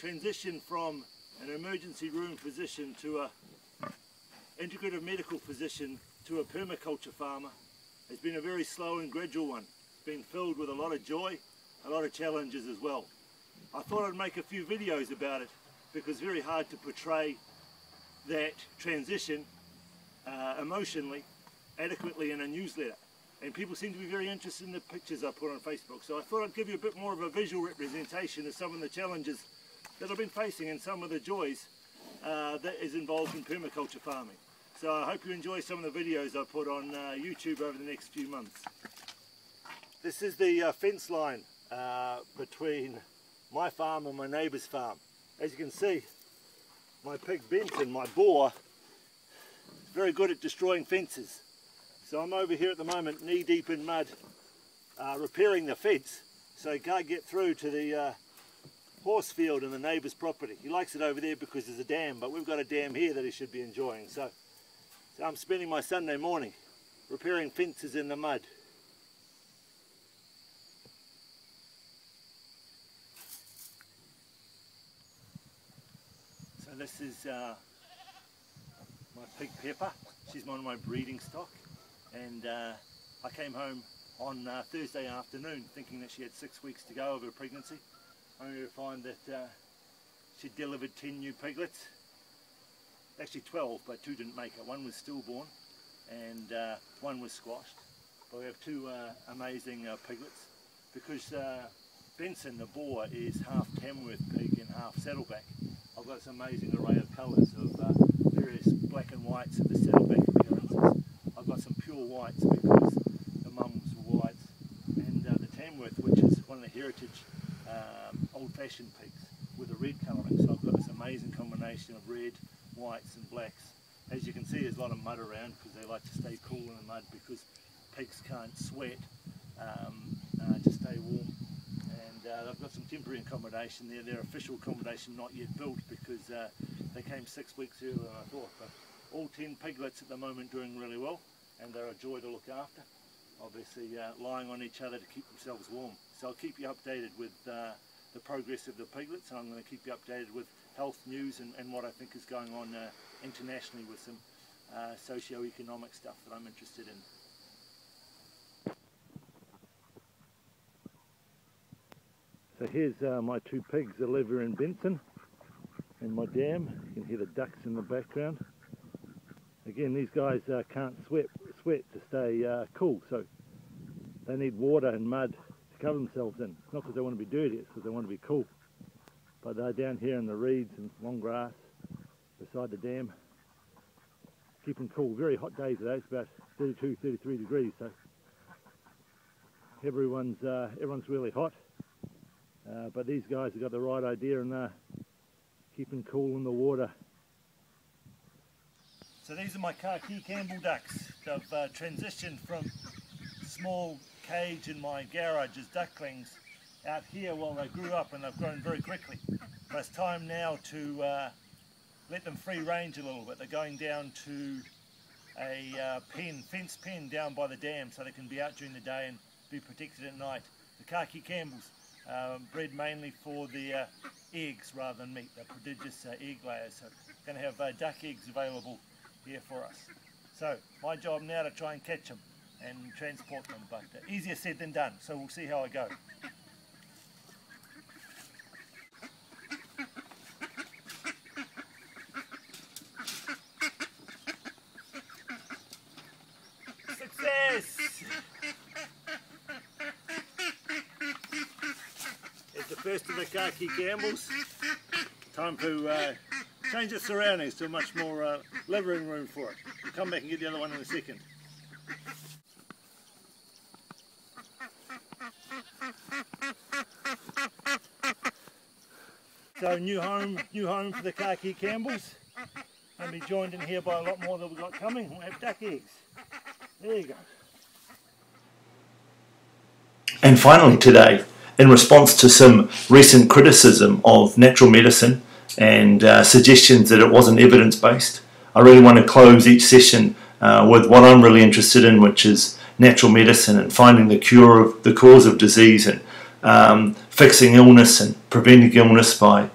transition from an emergency room physician to a integrative medical physician to a permaculture farmer has been a very slow and gradual one. It's been filled with a lot of joy, a lot of challenges as well. I thought I'd make a few videos about it because it's very hard to portray that transition emotionally, adequately in a newsletter. And people seem to be very interested in the pictures I put on Facebook. So I thought I'd give you a bit more of a visual representation of some of the challenges that I've been facing and some of the joys that is involved in permaculture farming. So I hope you enjoy some of the videos I put on YouTube over the next few months. This is the fence line between my farm and my neighbour's farm. As you can see, my pig Benson, my boar, is very good at destroying fences. So I'm over here at the moment knee deep in mud repairing the fence so he can't get through to the horse field in the neighbour's property. He likes it over there because there's a dam, but we've got a dam here that he should be enjoying. So I'm spending my Sunday morning repairing fences in the mud. So this is my pig Pepper. She's one of my breeding stock, and I came home on Thursday afternoon thinking that she had 6 weeks to go of her pregnancy, only to find that she delivered 10 new piglets. Actually 12, but 2 didn't make it. One was stillborn and one was squashed. But we have 2 amazing piglets because Benson, the boar, is half Tamworth pig and half saddleback. I've got this amazing array of colours of various black and whites of the saddleback appearances. I've got some pure whites because the mums were whites, and the Tamworth, which is one of the heritage old-fashioned pigs with a red colouring. So I've got this amazing combination of red, whites and blacks. As you can see, there's a lot of mud around because they like to stay cool in the mud because pigs can't sweat to stay warm. And I've got some temporary accommodation there. Their official accommodation not yet built because they came 6 weeks earlier than I thought. But all 10 piglets at the moment doing really well, and they're a joy to look after. Obviously lying on each other to keep themselves warm. So I'll keep you updated with the progress of the piglets, and I'm going to keep you updated with health news and what I think is going on internationally with some socio-economic stuff that I'm interested in. So here's my 2 pigs, Olivia and Benson, and my dam. You can hear the ducks in the background. Again, these guys can't sweat to stay cool, so they need water and mud to cover themselves in. It's not because they want to be dirty, it's because they want to be cool. But they're down here in the reeds and long grass beside the dam, keeping cool. Very hot day today, it's about 32, 33 degrees, so everyone's really hot. But these guys have got the right idea and they're keeping cool in the water. So these are my khaki Campbell ducks. They've transitioned from small cage in my garage as ducklings out here while they grew up, and they've grown very quickly. But it's time now to let them free range a little bit. They're going down to a fence pen down by the dam so they can be out during the day and be protected at night. The khaki Campbells bred mainly for their eggs rather than meat. They're prodigious egg layers, so we're going to have duck eggs available here for us. So my job now to try and catch them and transport them, but easier said than done, so we'll see how I go. Success! It's the first of the khaki Campbells. Time to change its surroundings to a much more living room for it. We'll come back and get the other one in a second. So new home for the khaki Campbells. Going to be joined in here by a lot more that we've got coming. We'll have duck eggs. There you go. And finally today, in response to some recent criticism of natural medicine and suggestions that it wasn't evidence-based, I really want to close each session with what I'm really interested in, which is natural medicine and finding the cure of the cause of disease and fixing illness and preventing illness by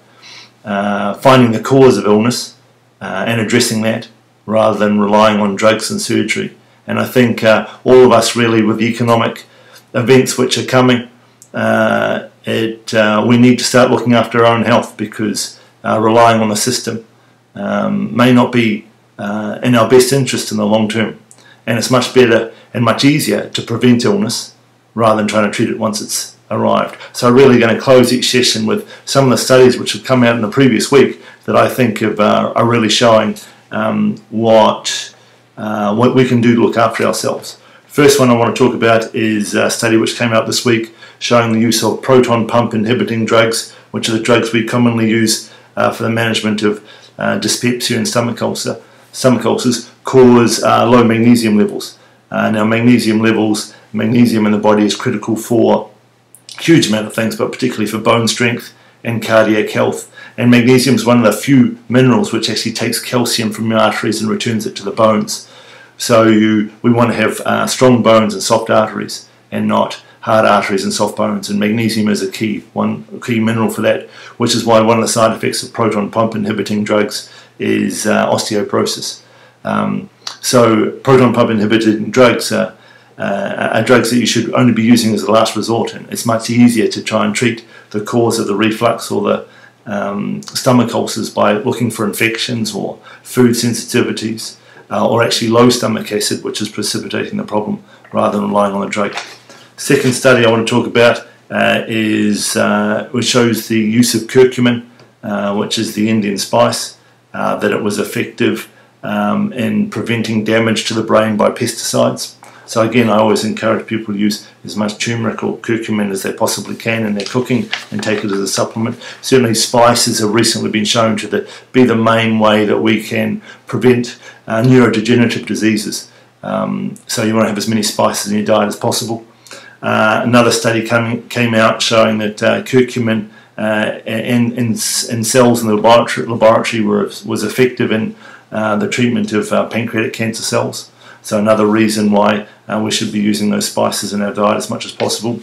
finding the cause of illness and addressing that, rather than relying on drugs and surgery. And I think all of us really, with the economic events which are coming, we need to start looking after our own health, because relying on the system may not be in our best interest in the long term. And it's much better and much easier to prevent illness rather than trying to treat it once it's arrived. So I'm really going to close each session with some of the studies which have come out in the previous week that I think are really showing what we can do to look after ourselves. First one I want to talk about is a study which came out this week showing the use of proton pump inhibiting drugs, which are the drugs we commonly use for the management of dyspepsia and stomach ulcers, cause low magnesium levels. Now magnesium in the body is critical for a huge amount of things, but particularly for bone strength and cardiac health. And magnesium is one of the few minerals which actually takes calcium from your arteries and returns it to the bones. So we want to have strong bones and soft arteries, and not hard arteries and soft bones. And magnesium is a key mineral for that, which is why one of the side effects of proton pump inhibiting drugs is osteoporosis. So proton pump inhibiting drugs are drugs that you should only be using as a last resort, and it's much easier to try and treat the cause of the reflux or the stomach ulcers by looking for infections or food sensitivities, or actually low stomach acid, which is precipitating the problem, rather than relying on the drug. Second study I want to talk about which shows the use of curcumin, which is the Indian spice, that it was effective in preventing damage to the brain by pesticides. So again, I always encourage people to use as much turmeric or curcumin as they possibly can in their cooking and take it as a supplement. Certainly spices have recently been shown to be the main way that we can prevent neurodegenerative diseases. So you want to have as many spices in your diet as possible. Another study came out showing that curcumin in cells in the laboratory was effective in the treatment of pancreatic cancer cells. So another reason why we should be using those spices in our diet as much as possible.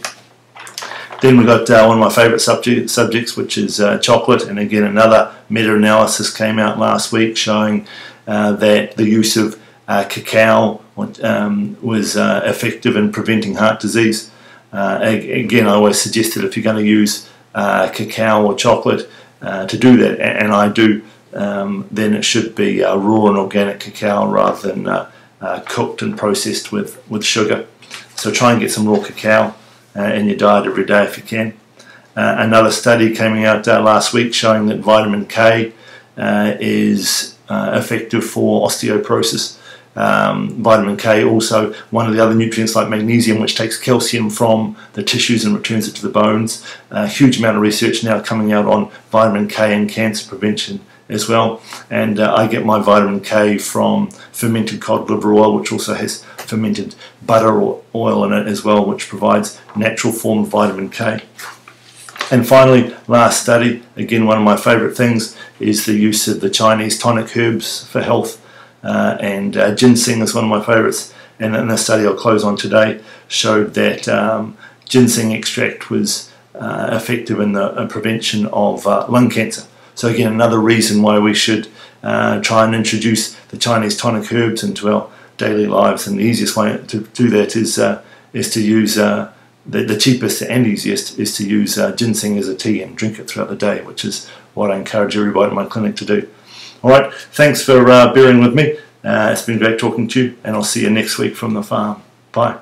Then we've got one of my favourite subjects, which is chocolate. And again, another meta-analysis came out last week showing that the use of cacao was effective in preventing heart disease. Again, I always suggest that if you're going to use cacao or chocolate to do that, and I do, then it should be raw and organic cacao rather than cooked and processed with sugar. So try and get some raw cacao in your diet every day if you can. Another study coming out last week showing that vitamin K is effective for osteoporosis. Vitamin K, also one of the other nutrients like magnesium, which takes calcium from the tissues and returns it to the bones. A huge amount of research now coming out on vitamin K and cancer prevention as well. And I get my vitamin K from fermented cod liver oil, which also has fermented butter oil in it as well, which provides natural form of vitamin K. And finally, last study, again one of my favourite things, is the use of the Chinese tonic herbs for health. And ginseng is one of my favourites, and in the study I'll close on today showed that ginseng extract was effective in the prevention of lung cancer. So again, another reason why we should try and introduce the Chinese tonic herbs into our daily lives, and the easiest way to do that is to use the cheapest and easiest is to use ginseng as a tea and drink it throughout the day, which is what I encourage everybody in my clinic to do. Alright, thanks for bearing with me. It's been great talking to you, and I'll see you next week from the farm. Bye.